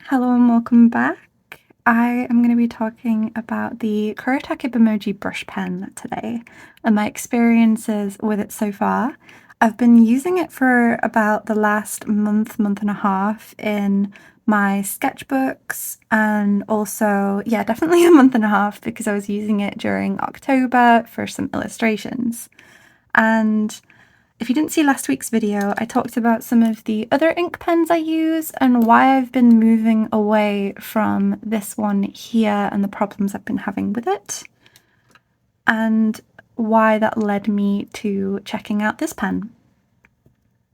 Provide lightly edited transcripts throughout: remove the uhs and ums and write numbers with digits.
Hello and welcome back. I am going to be talking about the Kuretake Bimoji Brush Pen today and my experiences with it so far. I've been using it for about the last month and a half in my sketchbooks, and also, yeah, definitely a month and a half because I was using it during October for some illustrations. And if you didn't see last week's video, I talked about some of the other ink pens I use and why I've been moving away from this one here and the problems I've been having with it, and why that led me to checking out this pen.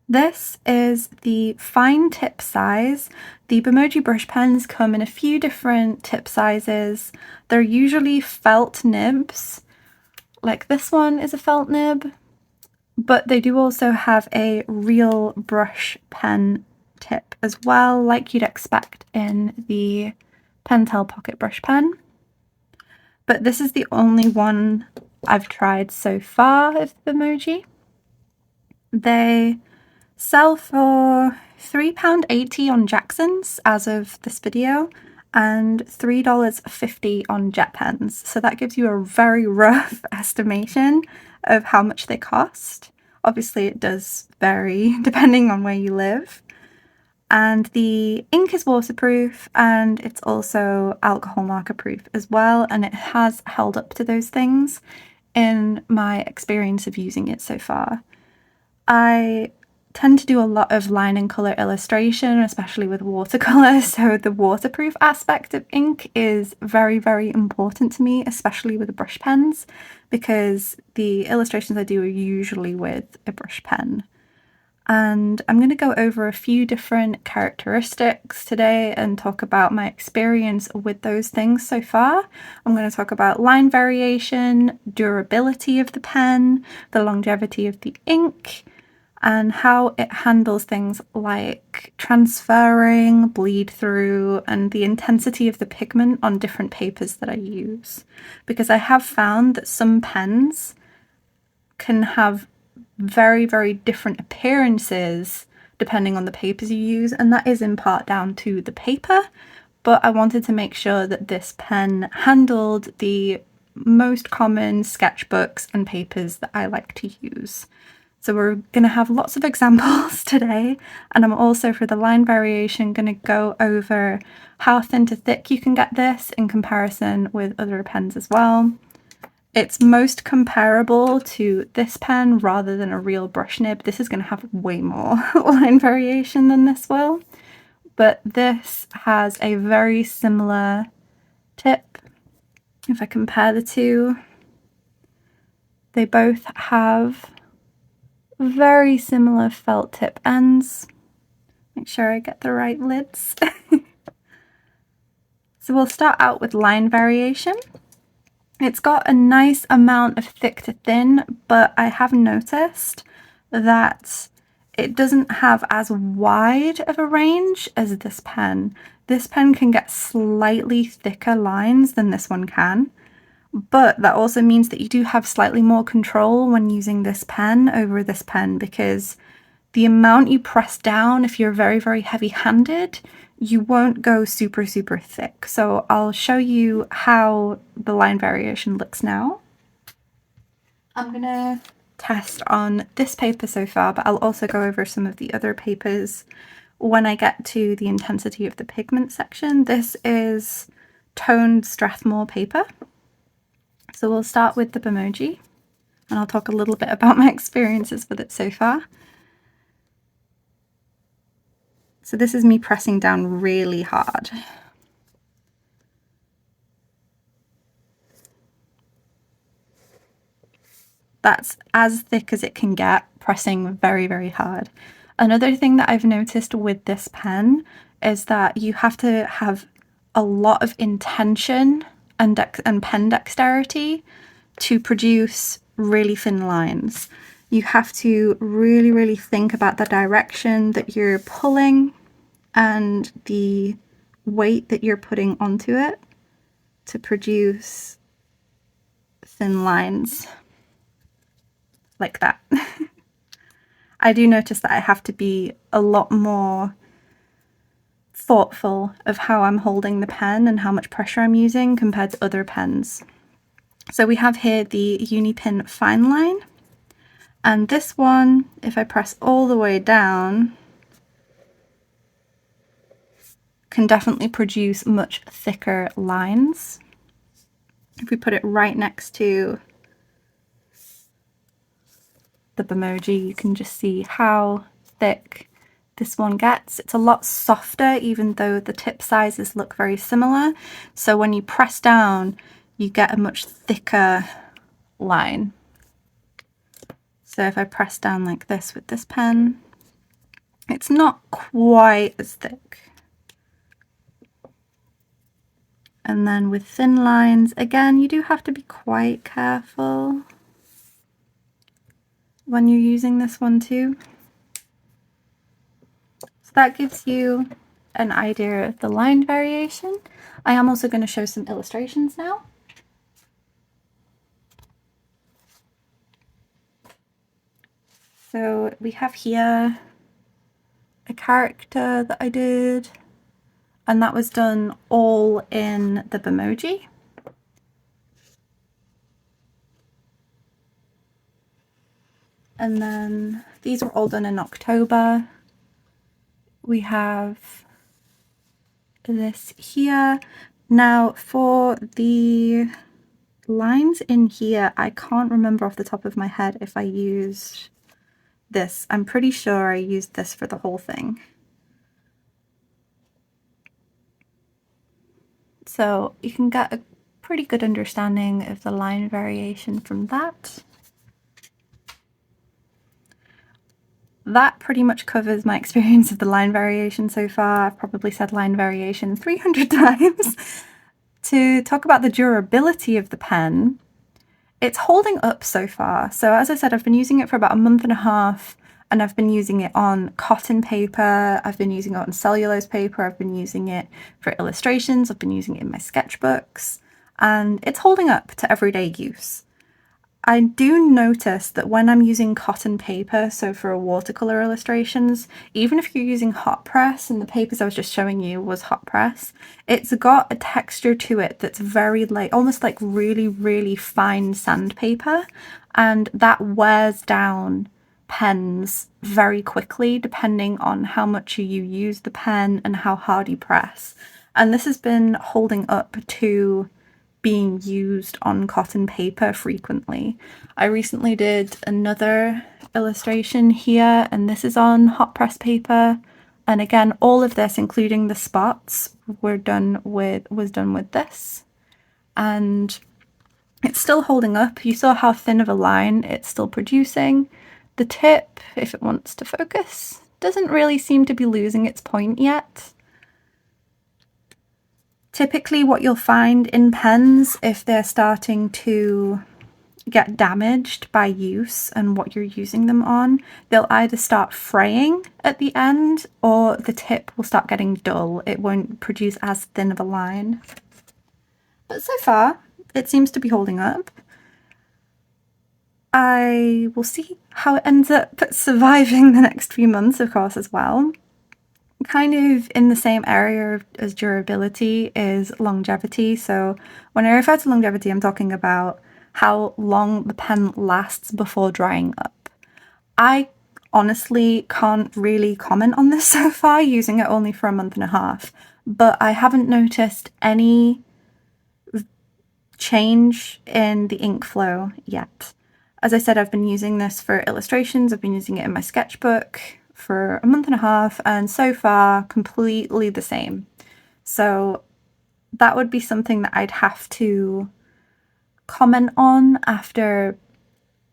This is the fine tip size. The Bimoji brush pens come in a few different tip sizes. They're usually felt nibs. Like this one is a felt nib. But they do also have a real brush pen tip as well, like you'd expect in the Pentel Pocket Brush Pen. But this is the only one I've tried so far of the Bimoji. They sell for £3.80 on Jackson's as of this video, and $3.50 on Jet Pens. So that gives you a very rough estimation of how much they cost. Obviously it does vary depending on where you live. And the ink is waterproof, and it's also alcohol marker proof as well, and it has held up to those things in my experience of using it so far. I tend to do a lot of line and colour illustration, especially with watercolour, so the waterproof aspect of ink is very, very important to me, especially with the brush pens, because the illustrations I do are usually with a brush pen. And I'm going to go over a few different characteristics today and talk about my experience with those things so far. I'm going to talk about line variation, durability of the pen, the longevity of the ink, and how it handles things like transferring, bleed through, and the intensity of the pigment on different papers that I use. Because I have found that some pens can have very, very different appearances depending on the papers you use, and that is in part down to the paper, but I wanted to make sure that this pen handled the most common sketchbooks and papers that I like to use. So we're going to have lots of examples today, and I'm also, for the line variation, going to go over how thin to thick you can get this in comparison with other pens as well. It's most comparable to this pen rather than a real brush nib. This is going to have way more line variation than this will, but this has a very similar tip. If I compare the two, they both have very similar felt tip ends. Make sure I get the right lids. So we'll start out with line variation. It's got a nice amount of thick to thin, but I have noticed that it doesn't have as wide of a range as this pen. This pen can get slightly thicker lines than this one can, but that also means that you do have slightly more control when using this pen over this pen, because the amount you press down, if you're very, very heavy-handed, you won't go super, super thick. So I'll show you how the line variation looks now. I'm gonna test on this paper so far, but I'll also go over some of the other papers when I get to the intensity of the pigment section. This is toned Strathmore paper. So we'll start with the Bimoji, and I'll talk a little bit about my experiences with it so far. So this is me pressing down really hard. That's as thick as it can get, pressing very, very hard. Another thing that I've noticed with this pen is that you have to have a lot of intention and pen dexterity to produce really thin lines. You have to really, really think about the direction that you're pulling and the weight that you're putting onto it to produce thin lines like that. I do notice that I have to be a lot more thoughtful of how I'm holding the pen and how much pressure I'm using compared to other pens. So we have here the Unipin Fine Line, and this one, if I press all the way down, can definitely produce much thicker lines. If we put it right next to the Bimoji, you can just see how thick this one gets. It's a lot softer, even though the tip sizes look very similar. So when you press down, you get a much thicker line. So if I press down like this with this pen, it's not quite as thick. And then with thin lines, again, you do have to be quite careful when you're using this one too. So that gives you an idea of the line variation. I am also going to show some illustrations now. So we have here a character that I did, and that was done all in the Bimoji. And then these were all done in October. We have this here. Now for the lines in here, I can't remember off the top of my head if I used this. I'm pretty sure I used this for the whole thing. So you can get a pretty good understanding of the line variation from that. That pretty much covers my experience of the line variation so far. I've probably said line variation 300 times. To talk about the durability of the pen, it's holding up so far. So as I said, I've been using it for about a month and a half, and I've been using it on cotton paper, I've been using it on cellulose paper, I've been using it for illustrations, I've been using it in my sketchbooks, and it's holding up to everyday use. I do notice that when I'm using cotton paper, so for watercolour illustrations, even if you're using hot press, and the papers I was just showing you was hot press, it's got a texture to it that's very like, almost like really, really fine sandpaper, and that wears down pens very quickly depending on how much you use the pen and how hard you press. And this has been holding up to being used on cotton paper frequently. I recently did another illustration here, and this is on hot press paper. And again, all of this, including the spots, was done with this. And it's still holding up. You saw how thin of a line it's still producing. The tip, if it wants to focus, doesn't really seem to be losing its point yet. Typically what you'll find in pens, if they're starting to get damaged by use and what you're using them on, they'll either start fraying at the end or the tip will start getting dull. It won't produce as thin of a line. But so far, it seems to be holding up. I will see how it ends up surviving the next few months, of course, as well. Kind of in the same area as durability is longevity. So when I refer to longevity, I'm talking about how long the pen lasts before drying up. I honestly can't really comment on this so far, using it only for a month and a half, but I haven't noticed any change in the ink flow yet. As I said, I've been using this for illustrations, I've been using it in my sketchbook for a month and a half, and so far completely the same. So that would be something that I'd have to comment on after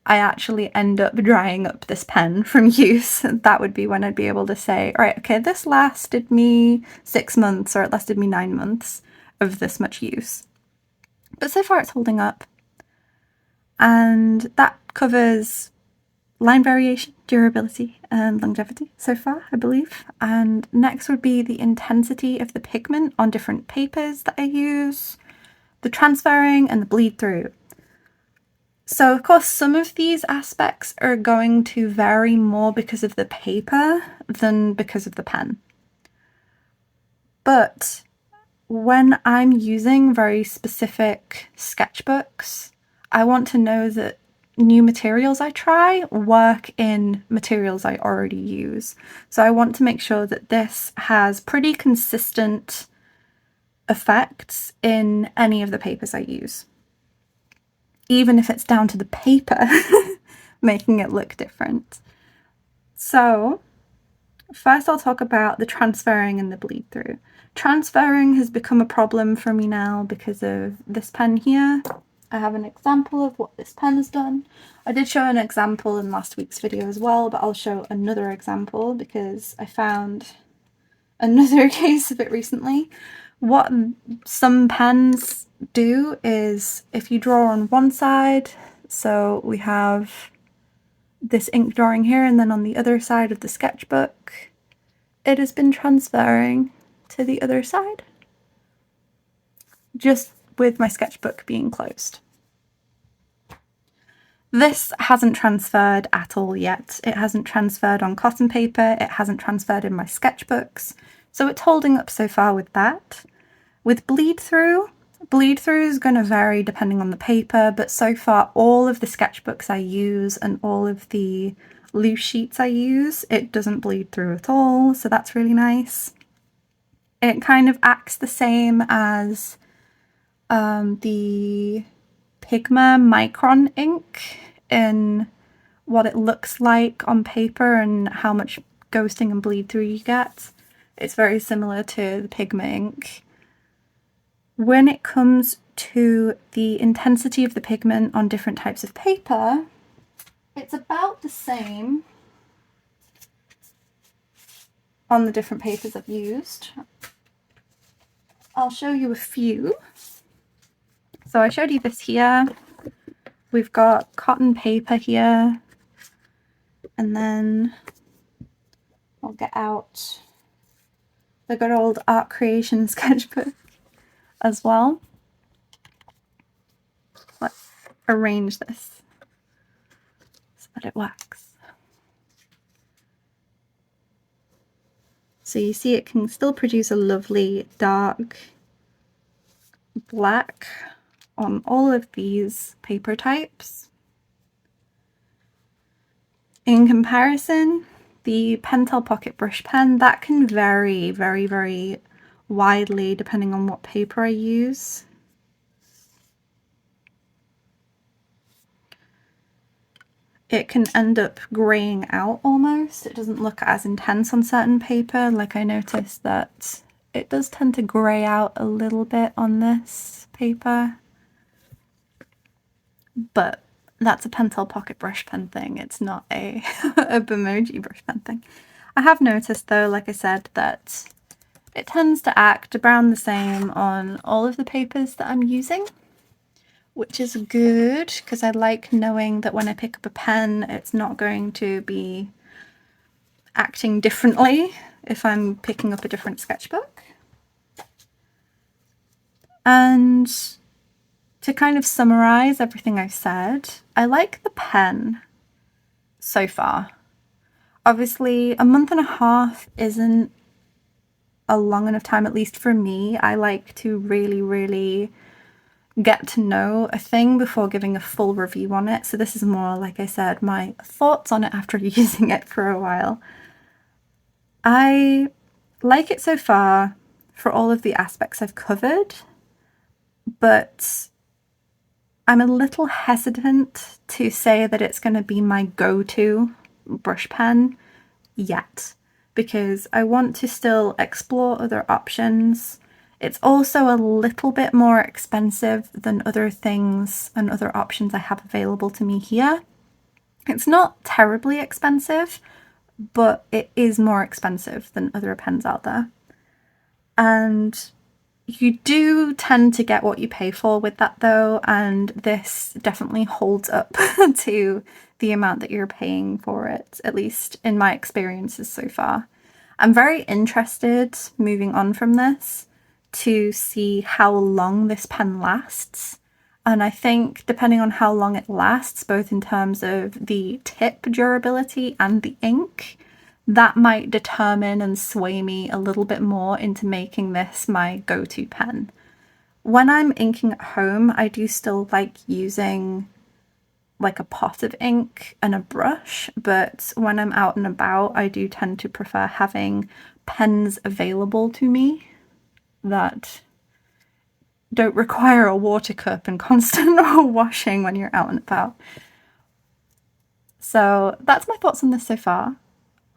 I actually end up drying up this pen from use. That would be when I'd be able to say, all right, okay, this lasted me 6 months, or it lasted me 9 months of this much use. But so far it's holding up. And that covers line variation, durability, and longevity so far, I believe. And next would be the intensity of the pigment on different papers that I use, the transferring, and the bleed through. So of course some of these aspects are going to vary more because of the paper than because of the pen. But when I'm using very specific sketchbooks, I want to know that new materials I try work in materials I already use. So I want to make sure that this has pretty consistent effects in any of the papers I use, even if it's down to the paper making it look different. So first I'll talk about the transferring and the bleed through. Transferring has become a problem for me now because of this pen here. I have an example of what this pen has done. I did show an example in last week's video as well, but I'll show another example because I found another case of it recently. What some pens do is if you draw on one side, so we have this ink drawing here, and then on the other side of the sketchbook, it has been transferring to the other side, just with my sketchbook being closed. This hasn't transferred at all yet. It hasn't transferred on cotton paper, it hasn't transferred in my sketchbooks, so it's holding up so far with that. With bleed through is going to vary depending on the paper, but so far all of the sketchbooks I use and all of the loose sheets I use, it doesn't bleed through at all, so that's really nice. It kind of acts the same as the Pigma Micron ink in what it looks like on paper and how much ghosting and bleed through you get. It's very similar to the Pigma ink. When it comes to the intensity of the pigment on different types of paper, it's about the same on the different papers I've used. I'll show you a few. So I showed you this here. We've got cotton paper here, and then I'll get out the good old art creation sketchbook as well. Let's arrange this so that it works. So you see it can still produce a lovely dark black on all of these paper types. In comparison, the Pentel Pocket Brush Pen, that can vary very, very widely depending on what paper I use. It can end up graying out almost. It doesn't look as intense on certain paper. Like I noticed that it does tend to gray out a little bit on this paper. But that's a Pentel Pocket Brush Pen thing. It's not a, a Bimoji Brush Pen thing. I have noticed though, like I said, that it tends to act around the same on all of the papers that I'm using, which is good because I like knowing that when I pick up a pen, it's not going to be acting differently if I'm picking up a different sketchbook. And to kind of summarize everything I've said, I like the pen so far. Obviously, a month and a half isn't a long enough time, at least for me. I like to really, really get to know a thing before giving a full review on it. So this is more, like I said, my thoughts on it after using it for a while. I like it so far for all of the aspects I've covered, but I'm a little hesitant to say that it's going to be my go-to brush pen yet, because I want to still explore other options. It's also a little bit more expensive than other things and other options I have available to me here. It's not terribly expensive, but it is more expensive than other pens out there. And you do tend to get what you pay for with that though, and this definitely holds up to the amount that you're paying for it, at least in my experiences so far. I'm very interested, moving on from this, to see how long this pen lasts. And I think depending on how long it lasts, both in terms of the tip durability and the ink, that might determine and sway me a little bit more into making this my go-to pen. When I'm inking at home, I do still like using like a pot of ink and a brush, but when I'm out and about, I do tend to prefer having pens available to me that don't require a water cup and constant washing when you're out and about. So that's my thoughts on this so far.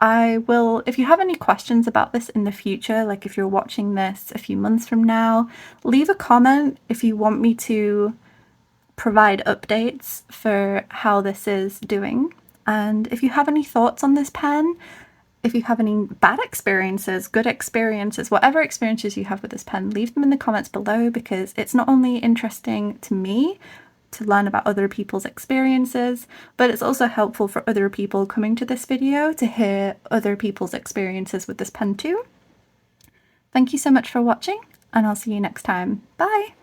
I will, if you have any questions about this in the future, like if you're watching this a few months from now, leave a comment if you want me to provide updates for how this is doing. And if you have any thoughts on this pen, if you have any bad experiences, good experiences, whatever experiences you have with this pen, leave them in the comments below, because it's not only interesting to me to learn about other people's experiences, but it's also helpful for other people coming to this video to hear other people's experiences with this pen too. Thank you so much for watching, and I'll see you next time. Bye!